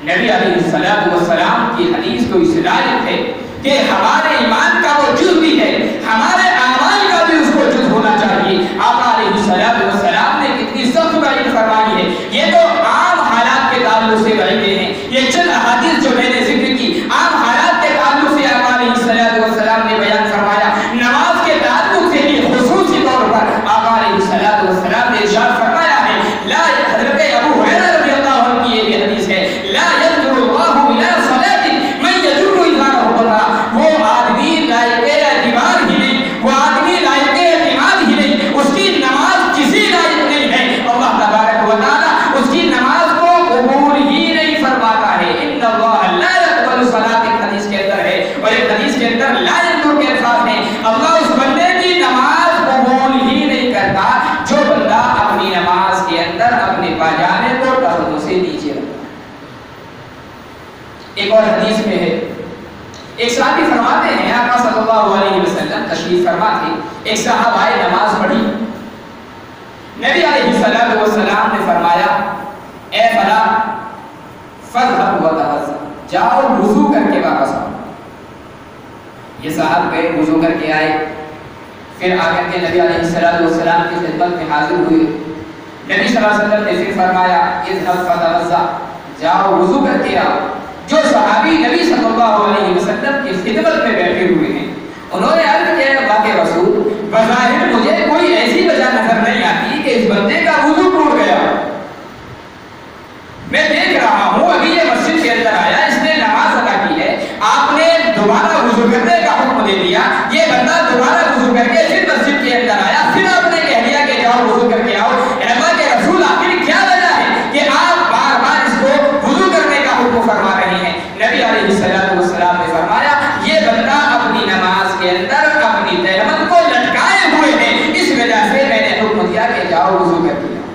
نبی علیہ السلام کی حدیث تو اس لائق ہے کہ ہمارے ایمان کا وہ جز بھی ہے، ہمارے اعمال کا بھی اس کو جز ہونا چاہیے۔ آقا علیہ السلام نے کتنی سخت وعید فرمائی ہے۔ یہ تو عام حالات کے تعلق سے وعیدیں ہیں، یہ چند احادیث جو میں نے ذکر کی عام حالات کے تعلق سے آقا علیہ السلام نے بیان فرمایا۔ نماز کے تعلق سے بھی خصوصی طور پر آقا علیہ السلام نے ارشاد فرمایا ہے، لا حضرت ابو ہریرہ رضی اللہ عنہ کی یہ بھی حدیث ہے، لا ينظر اللہ الى صلاۃ من يجر اذانہ، وہ آدمی لائق اعتبار ہی نہیں، وہ آدمی لائق اعتماد ہی نہیں، اس کی نماز کسی لائق نہیں ہے، اللہ تبارک و تعالی اس کی نماز کو قبول ہی نہیں فرماتا ہے۔ ان اللہ لا يقبل صلاۃ، ایک حدیث کے اندر ہے، اور ایک حدیث کے اندر لا ينظر کے الفاظ ہیں، اللہ اس بندے کی نماز قبول ہی نہیں کرتا جو بندہ اپنی نماز کے اندر اپنے پاجانے کو ٹخنوں سے نیچے رکھتا۔ ایک اور حدیث میں ہے، ایک صحابی فرماتے ہیں آقا صلی اللہ علیہ وسلم تشریف فرما تھے، ایک صحابہ آئے نماز پڑھی، نبی علیہ السلام نے فرمایا اے فلاں فاذهب وتوضا، جاؤ وضو کر کے واپس آؤ۔ یہ صاحب گئے وضو کر کے آئے، پھر آ کر کے نبی علیہ السلام کی خدمت میں حاضر ہوئے۔ نبی صلی اللہ علیہ وسلم نے پھر فرمایا اذهب فتوضا، جاؤ وضو کر کے آؤ۔ جو صحابی نبی صلی اللہ علیہ وسلم کی خدمت میں بیٹھے ہوئے ہیں، انہوں نے عرض کیا اللہ کے رسول، بظاہر مجھے کوئی ایسی وجہ نظر نہیں آتی کہ اس بندے کا وضو ٹوٹ گیا، میں دیکھ رہا ہوں ابھی یہ مسجد کے اندر آیا، اس نے نماز ادا کی ہے، آپ نے دوبارہ وضو کرنے کا حکم دے دیا، یہ بندہ دوبارہ وضو کر کے پھر مسجد کے اندر آیا، پھر آپ نے کہہ دیا کہ جاؤ وضو کر کے آؤ۔ اللہ کے رسول آخر کیا وجہ ہے کہ آپ بار بار اس کو وضو کرنے کا حکم فرما رہے ہیں؟ نبی علیہ السلام نے فرمایا یہ بندہ اپنی نماز کے اندر اپنی تہمت کو لٹکائے ہوئے ہیں، اس وجہ سے میں نے حکم دیا کہ جاؤ وضو کر کے آؤ۔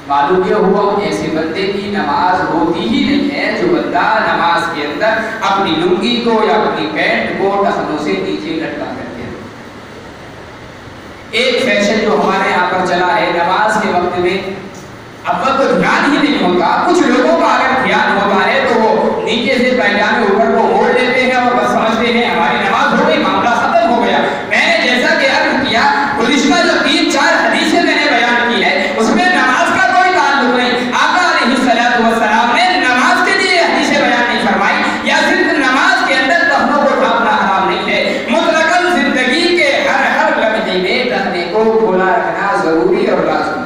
معلوم یہ ہوا ایسے بندے کی نماز ہوتی ہی نہیں ہے جو بندہ نماز کے اندر اپنی لنگی کو یا اپنی پینٹ کو ٹخنوں سے نیچے لٹکا کرتے ہیں۔ ایک فیشن جو ہمارے یہاں پر چلا ہے نماز کے وقت میں، اب تو دھیان ہی نہیں ہوتا، کچھ لوگوں کا اگر دھیان ہوتا ہے تو وہ نیچے سے پائجامے اوپر کو موڑ لیتے ہیں اور بس سمجھتے ہیں ہماری نماز ہو گئی، معاملہ ختم ہو گیا۔ میں نے جیسا کہ عرض کیا گزشتہ جو 3-4 حدیثیں میں نے بیان کی ہے اس میں نماز کا کوئی تعلق نہیں۔ آقا علیہ السلام نے نماز کے لیے حدیثیں بیان نہیں فرمائی، یا صرف نماز کے اندر ٹخنوں کو ڈھانپنا حرام نہیں ہے، مطلقاً زندگی کے ہر لمحے میں ٹخنے کو کھولا رکھنا ضروری اور لازمی۔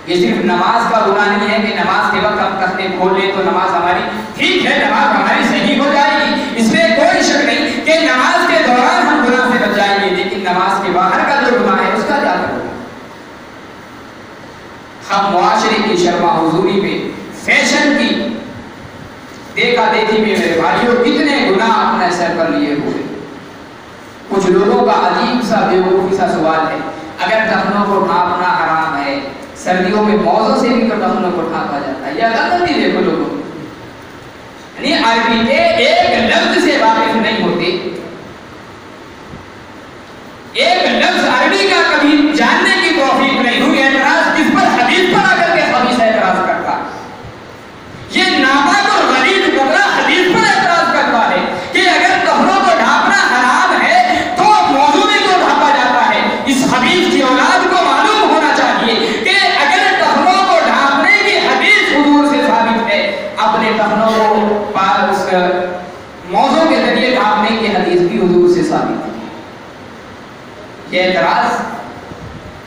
یہ صرف نماز کا گناہ نہیں ہے کہ نماز کے وقت ہم ٹخنے کھول لیں تو نماز ہماری ٹھیک ہے، نماز ہماری صحیح ہو جائے گی، اس میں کوئی شک نہیں کہ نماز کے دوران ہم گناہ سے بچ جائیں گے، لیکن نماز کے باہر کا جو گناہ ہے اس کا کیا کریں؟ ہم معاشرے کی شرما حضوری میں، فیشن کی دیکھا دیکھی میں میرے بھائیوں کتنے گناہ اپنے سر پر لیے ہوئے۔ کچھ لوگوں کا عجیب سا بیوقوفی سا سوال ہے، اگر ٹخنوں کو ڈھانپنا حرام ہے، سردیوں میں موزوں سے بھی تو ٹخنوں کو ڈھانپا جاتا ہے، یہ غلطی دیکھو لوگوں، یعنی عربی کے ایک لفظ سے واقف نہیں ہوتے، ایک لفظ عربی کا کبھی جاننے کی توفیق نہیں ہوئی، اعتراض کس پر؟ حدیث پر آ کر کے خبیث اعتراض کرتا، یہ ناپاک اور غلیظ بندہ حدیث پر اعتراض کرتا ہے کہ اگر ٹخنوں کو ڈھانپنا حرام ہے تو موضوع میں کیوں ڈھانپا جاتا ہے؟ اس حدیث کی اولاد کو معلوم ہونا چاہیے کہ اگر ٹخنوں کو ڈھانپنے کی حدیث حضور سے ثابت ہے، اپنے ٹخنوں کو اس موضوع کے ذریعے ڈھانپنے کی حدیث بھی حضور سے ثابت ہے۔ یہ اعتراض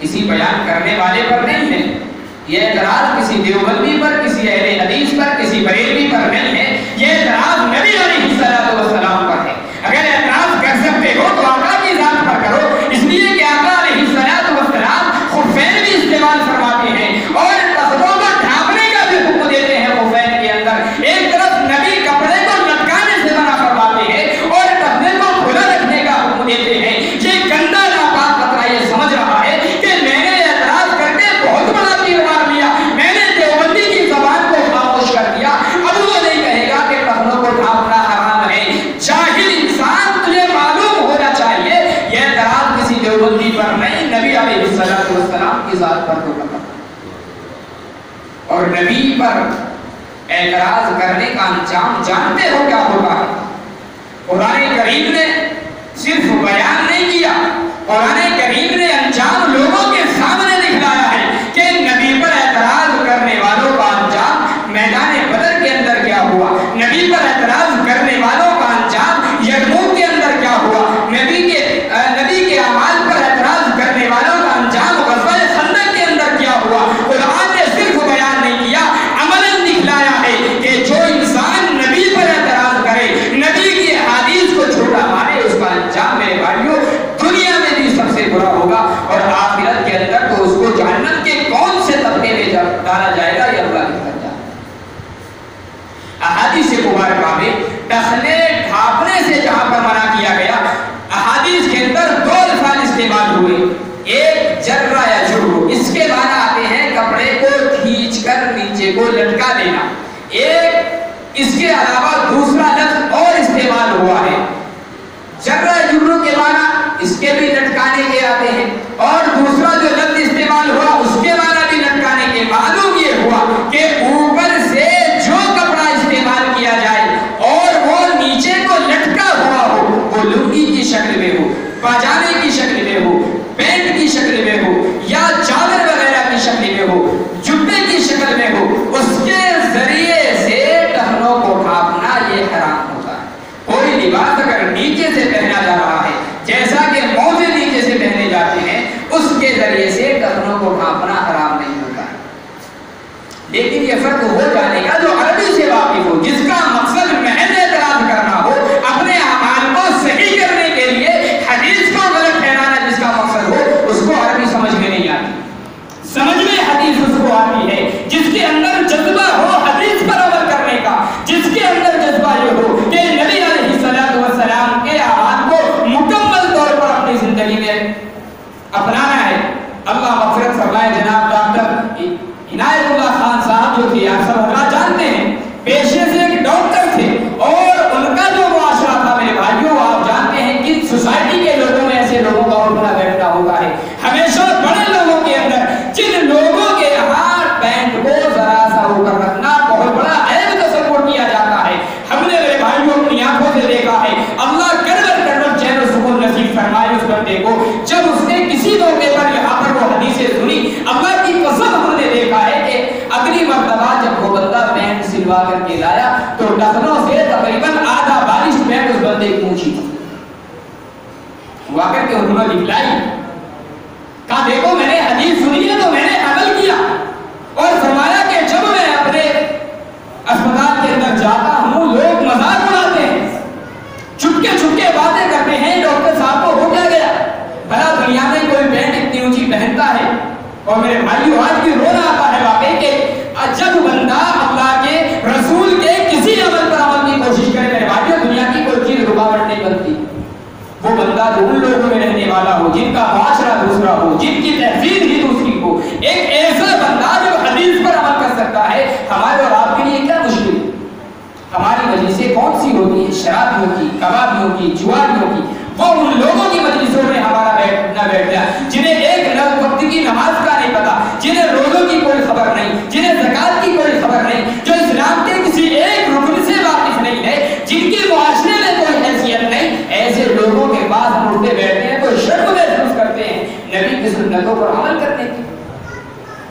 کسی بیان کرنے والے پر نہیں ہے، یہ اعتراض کسی دیوبندی پر، کسی اہل حدیث پر، کسی بریلوی پر نہیں ہے، یہ اعتراض نبی علیہ السلام پر ہے۔ اگر اعتراض کر سکتے ہو تو آقا کی ذات پر کرو، اس لیے کہ آقا علیہ السلام خفین بھی استعمال فرماتے ہیں اور ٹخنوں کو ڈھانپنے کا بھی حکم دیتے ہیں۔ خفین کے اندر ایک طرف نبی کپڑے کو لٹکانے سے منع فرماتے ہیں اور ٹخنے کو کھلا رکھنے کا حکم دیتے ہیں۔ یہ گندا ناپاک خطرہ یہ سمجھ رہا ہے کہ میں نے اعتراض کر کے بہت بڑا تیر مار لیا، میں نے دیوبندی کی زبان کو خاموش کر دیا، اب وہ نہیں کہے گا کہ ٹخنوں کو ڈھانپنا حرام ہے۔ جاہل انسان، تجھے معلوم ہونا چاہیے یہ اعتراض کسی دیوبندی پر نہیں، نبی علیہ السلام کی ذات پر ہوگا، اور نبی پر اعتراض کرنے کا انجام جانتے ہو کیا ہوتا ہے؟ قرآن کریم نے صرف بیان نہیں کیا، قرآن کریم نے انجام لوگوں کے سامنے دکھلایا ہے کہ نبی پر اعتراض کرنے والوں کا انجام میدان بدر کے اندر کیا ہوا، نبی پر اعتراض کرنے والوں کا انجام یرموک کے اندر کیا ہوا، نبی کے اعمال پر اعتراض کرنے والوں کا انجام غزوہ خندق کے اندر کیا ہوا۔ قرآن نے صرف بیان نہیں کیا، عملاً دکھلایا ہے کہ جو انسان نبی پر اعتراض کرے، نبی کی حدیث کو جھوٹا مانے، اس کا انجام میرے بھائیوں دنیا میں بھی سب سے برا ہوگا، اور آخرت کے اندر تو اس کو جہنم کے کون سے طبقے میں ڈالا جائے گا، یہ اللہ کی طرف جائے۔ احادیث مبارکہ میں ٹخنے ڈھانپنے سے جہاں پر منع کیا گیا، احادیث کے اندر دو الفاظ استعمال ہوئے، ایک جرہ یا جرو، اس کے معنی آتے ہیں کپڑے کو کھینچ کر نیچے کو لٹکا دینا، ایک اس کے علاوہ دوسرا لفظ اور استعمال ہوا ہے جرہ جرو کے معنی اس کے بھی لٹکانے کے آتے ہیں، اور دوسرا جو لفظ استعمال ہوا اس کے معنی بھی لٹکانے کے۔ معلوم یہ ہوا کہ اوپر سے جو کپڑا استعمال کیا جائے اور وہ نیچے کو لٹکا ہوا ہو، وہ لنگی کی شکل میں ہو، پاجامے کی شکل میں ہو، پینٹ کی شکل میں ہو، یا چادر وغیرہ کی شکل میں ہو، جبے کی شکل میں ہو، اس کے ذریعے سے ٹخنوں کو ڈھانپنا یہ حرام ہوتا ہے۔ کوئی لباس اگر نیچے سے پہنا جا رہا ہے، جیسا کہ موزے نیچے سے پہنے جاتے ہیں، اس کے ذریعے سے ٹخنوں کو ڈھانپنا حرام نہیں ہوتا ہے۔ لیکن یہ فرق ہو جانے کا جو عربی سے واقف ہو، جس کا مقصد محض اعتراض کرنا ہو، اپنے اعمال کو صحیح کرنے کے لیے حدیث کو غلط ٹھہرانا جس کا مقصد ہو، اس کو عربی سمجھ میں نہیں آتی۔ سمجھ میں حدیث اس کو آتی ہے جس کے اندر جذبہ ہو حدیث پر عمل کرنے کا، جس کے اندر جذبہ یہ ہو کہ نبی علیہ السلام کے اعمال کو مکمل طور پر اپنی زندگی میں اپنانا ہے۔ اللہ مغفرت فرمائے جناب ڈاکٹر عنایت اللہ خان صاحب جو تھے، آپ سب حضرات جانتے ہیں، پیشے سے ایک ڈاکٹر تھے، اور ان کا جو معاشرہ تھا میرے بھائیوں، آپ جانتے ہیں کہ سوسائٹی کے لوگوں میں ایسے لوگوں کا اٹھنا بیٹھنا ہوتا ہے، ہمیشہ بڑے لوگوں کے اندر جن لوگوں کے یہاں پینٹ کو ذرا سا اوپر رکھنا بہت بڑا عیب تصور کیا جاتا ہے۔ ہم نے میرے بھائیوں اپنی آنکھوں سے دیکھا ہے، اللہ کڑوڑ چین و سکون نصیب فرمائے اس بندے کو، جب اس نے کسی موقع پر یہاں پر وہ حدیثیں سنی، اللہ کی قسم ہم نے دیکھا ہے کہ اگلی مرتبہ جب وہ بندہ پینٹ سلوا کر کے لایا تو ٹخنوں سے تقریباً آدھا بالش پینٹ اس بندے کی اونچی تھی۔ ہوا کر کے انہوں نے دکھلائی، کہا دیکھو میں نے حدیث سنی ہے تو میں نے عمل کیا، اور فرمایا کہ جب میں اپنے اسپتال کے اندر جاتا ہوں لوگ مذاق اڑاتے ہیں، چھپکے چھپکے باتیں کرتے ہیں، ڈاکٹر صاحب کو ہو کیا گیا، بھلا دنیا میں کوئی پینٹ اتنی اونچی پہنتا ہے؟ اور میرے بھائیو آج بھی رونا آتا ہے واقعی کہ جب بندہ اللہ کے رسول کے کسی عمل پر عمل کی کوشش کرے، میرے بھائیو دنیا کی کوئی چیز رکاوٹ نہیں بنتی۔ وہ بندہ جو ان لوگوں میں رہنے والا ہو، جن کا معاشرہ دوسرا ہو، جن کی تہذیب ہی دوسری ہو، ایک ایسا بندہ جو حدیث پر عمل کر سکتا ہے، ہمارے اور آپ کے لیے کیا مشکل ہے؟ ہماری مجلسیں کون سی ہوتی ہیں؟ شرابیوں کی، کبابیوں کی، جواریوں کی۔ وہ ان لوگوں کی مجلسوں میں ہمارا بیٹھنا بیٹھ گیا جنہیں ایک وقت کی نماز کا نہیں پتا، جنہیں روزوں کی کوئی خبر نہیں، جنہیں زکات کی کوئی خبر نہیں، جو اسلام کے کسی ایک رکن سے واقف نہیں ہے، جن کے معاشرے میں کوئی حیثیت نہیں، ایسے لوگوں کے پاس ہم اٹھتے بیٹھتے ہیں تو شرم محسوس کرتے ہیں نبی کی سنتوں پر عمل کرنے کی۔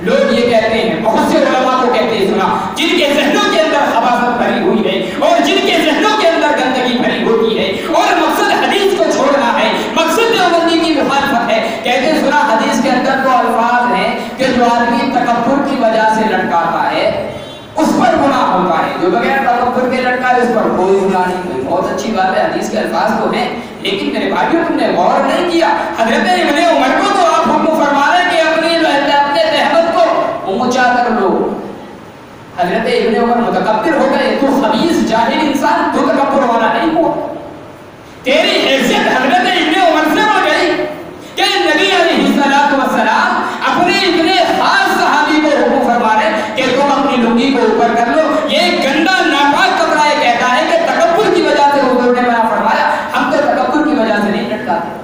لوگ یہ کہتے ہیں، بہت سے علماء کو کہتے ہیں سنا، جن کے ذہنوں کے اندر خباثت بھری ہوئی ہے اور جن کے ذہنوں کے اندر گندگی بھری ہوتی ہے، اور مقصد حدیث کو چھوڑنا ہے، مقصد دیوبندی کی مخالفت ہے، کہتے ہیں سنا حدیث کے اندر تو الفاظ ہیں کہ جو آدمی تکبر کی وجہ سے لٹکاتا ہے اس پر گناہ ہوتا ہے، جو بغیر تکبر کے لٹکا ہے اس پر کوئی گناہ نہیں۔ کوئی بہت اچھی بات ہے، حدیث کے الفاظ تو ہیں، لیکن میرے بھائیوں تم نے غور نہیں کیا، حضرت ابن عمر کو تو آپ حکم فرما رہے کہ اپنے تہمت کو اونچا کر لو۔ حضرت ابن عمر متکبر ہو گئے، تو خبیث جاہل انسان تو تکبر والا نہیں ہوا، تیری حیثیت حضرت ابن عمر سے بڑھ گئی کہ نبی علیہ السلام اپنے اتنے خاص صحابی کو حکم فرما رہے کہ تم اپنی لنگی کو اوپر کر لو، یہ گندا ناپاک کپڑا یہ کہتا ہے کہ تکبر کی وجہ سے حضور نے منع فرمایا، ہم تو تکبر کی وجہ سے نہیں لٹکاتے۔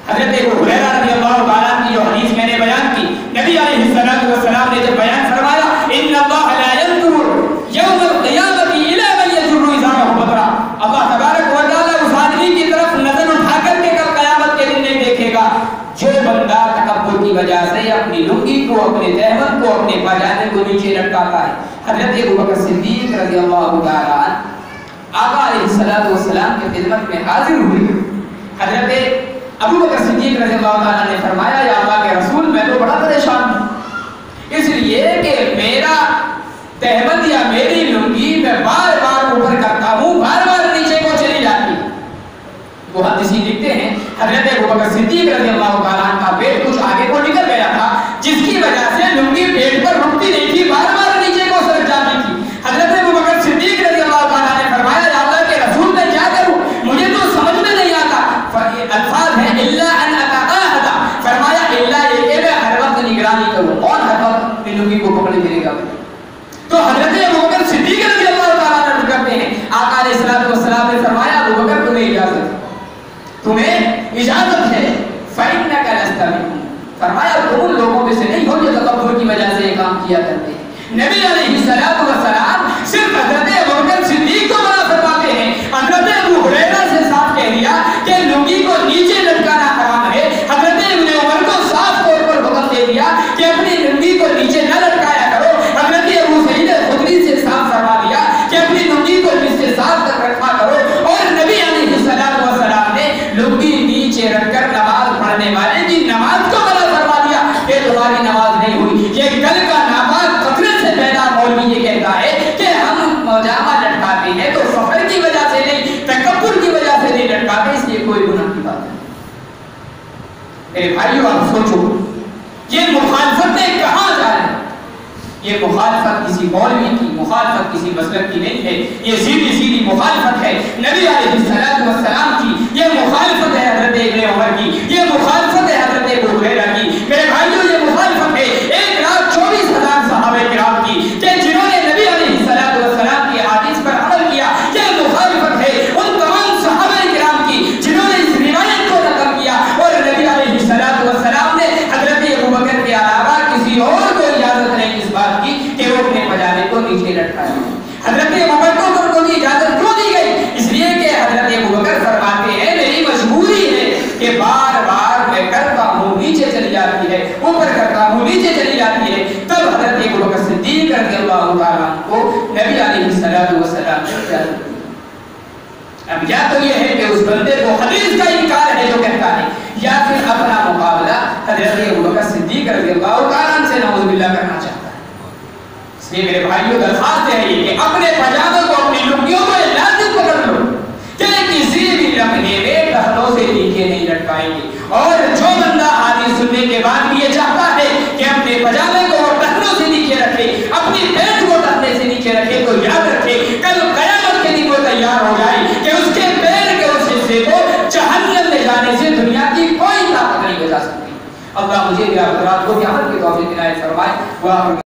حضرت ابو ہریرہ رضی اللہ تعالیٰ کی جو حدیث میں نے بیان کی، نبی علیہ السلام نے جب بیان فرمایا ان اللہ لا اپنی لنگی کو، اپنے تہمت کو، اپنے پاجامے کو نیچے لٹکاتا ہے۔ حضرت ابوبکر صدیق رضی اللہ تعالیٰ عنہ آقا علیہ السلام کی خدمت میں حاضر ہوئے۔ حضرت ابوبکر صدیق رضی اللہ تعالیٰ نے فرمایا یا اللہ کے رسول میں تو بڑا پریشان ہوں، اس لیے کہ میرا تہمت یا میری لنگی میں بار بار اوپر کرتا ہوں، بار بار نیچے کو چلی جاتی ہے۔ وہ حدیثی لکھتے ہیں حضرت ابوبکر صدیق رضی اللہ تعالیٰ عنہ کا پیٹ کچھ آگے کو نکل گیا تھا، جس کی وجہ سے لنگی پیٹ پر رکتی نہیں تھی، بار بار نیچے کو سرک جاتی تھی۔ حضرت ابوبکر صدیق رضی اللہ تعالیٰ نے فرمایا یا اللہ کے رسول میں کیا کروں، مجھے تو سمجھ میں نہیں آتا۔ الفاظ ہیں الا ان اتعاہد، فرمایا الا یہ کہ میں ہر وقت نگرانی کروں، اور ہر وقت لنگی کو پکڑے پھرے گا۔ تو حضرت ابوبکر صدیق رضی اللہ تعالیٰ عنہ کرتے ہیں آقا علیہ السلام نے فرمایا ابوبکر تمہیں اجازت ہے، تمہیں اجازت ہے، فإنک لست منہم، فرمایا تم ان لوگوں میں سے نہیں ہو جو تکبر کی وجہ سے یہ کام کیا کرتے ہیں۔ نبی علیہ السلام صرف حضرت ابوبکر صدیق کو منع فرماتے ہیں، حضرت ابو ہریرہ سے صاف کہہ دیا کہ لنگی کو نیچے لٹکانا حرام ہے۔ حضرت ابن عمر کو صاف طور پر حکم دے دیا کہ اپنی لنگی کو نیچے نہ لٹکایا کرو۔ حضرت ابو سعید خدری سے صاف فرما دیا کہ اپنی لنگی کو نیچے صاف تک رکھا کرو، اور نبی علیہ السلام نے لنگی نیچے رکھ کر نماز پڑھنے والے کی نماز کو منع فرما دیا کہ تمہاری نماز نہیں ہوئی۔ یہ کل کا ناپاک قطرے سے پیدا مولوی یہ کہتا ہے کہ ہم پاجامہ لٹکاتے ہیں تو فخر کی وجہ سے نہیں، تکبر کی وجہ سے نہیں لٹکاتے، اس لیے کوئی گناہ کی بات نہیں۔ میرے بھائیو آپ سوچو یہ مخالفتیں کہاں جا رہی ہیں؟ یہ مخالفت کسی مولوی کی، مخالفت کسی مسلک کی نہیں ہے، یہ سیدھی سیدھی مخالفت ہے نبی علیہ السلام کی، یہ مخالفت ہے حضرت ابن عمر کی، یہ مخالفت ہے حضرت ابو ہریرہ کی۔ میرے بھائیوں یہ مخالفت ہے 1,24,000 صحابہ کرام کی کہ جنہوں نے نبی علیہ السلام کی حدیث پر عمل کیا، یہ مخالفت ہے ان تمام صحابہ کرام کی جنہوں نے اس روایت کو نقل کیا، اور نبی علیہ السلام نے حضرت ابوبکر کے علاوہ کسی اور کو اجازت نہیں اس بات کی کہ وہ اپنے پاجامے کو نیچے لٹکائے۔ حضرت ابوبکر کو اجازت کیوں دی گئی؟ اس لیے کہ حضرت ابوبکر فرماتے ہیں میری مجبوری ہے کہ بار بار میں کرتا ہوں نیچے چلی جاتی ہے، اوپر کرتا ہوں نیچے چلی جاتی ہے۔ تب حضرت ابوبکر صدیق رضی اللہ تعالیٰ عنہ کو نبی علیہ السلام نے اجازت دی۔ اب یا تو یہ ہے کہ اس بندے کو حدیث کا انکار ہے جو کہتا ہے، یا پھر اپنا مقابلہ حضرت ابوبکر صدیق رضی اللہ تعالیٰ عنہ سے نعوذ باللہ کرنا چاہتا ہے۔ اس لیے میرے بھائیوں درخواست ہے یہ کہ اپنے پاجاموں کو، اپنی لنگیوں کو لازم پکڑ لو کہ کسی بھی لمحے میں ٹخنوں سے نیچے نہیں لٹکائیں گے۔ اور جو بندہ حدیث سننے کے بعد بھی یہ چاہتا ہے کہ اپنے پاجامے کو ٹخنوں سے نیچے رکھے، اپنی پیٹ کو ٹخنے سے نیچے رکھے، تو یاد رکھے کل قیامت کے دن وہ تیار ہو جائے کہ اس کے پیر کے اس حصے کو جہنم میں جانے سے دنیا کی کوئی طاقت نہیں بچا سکتی۔ اللہ مجھے بھی آپ کو عمل کی توفیق عنایت فرمائے۔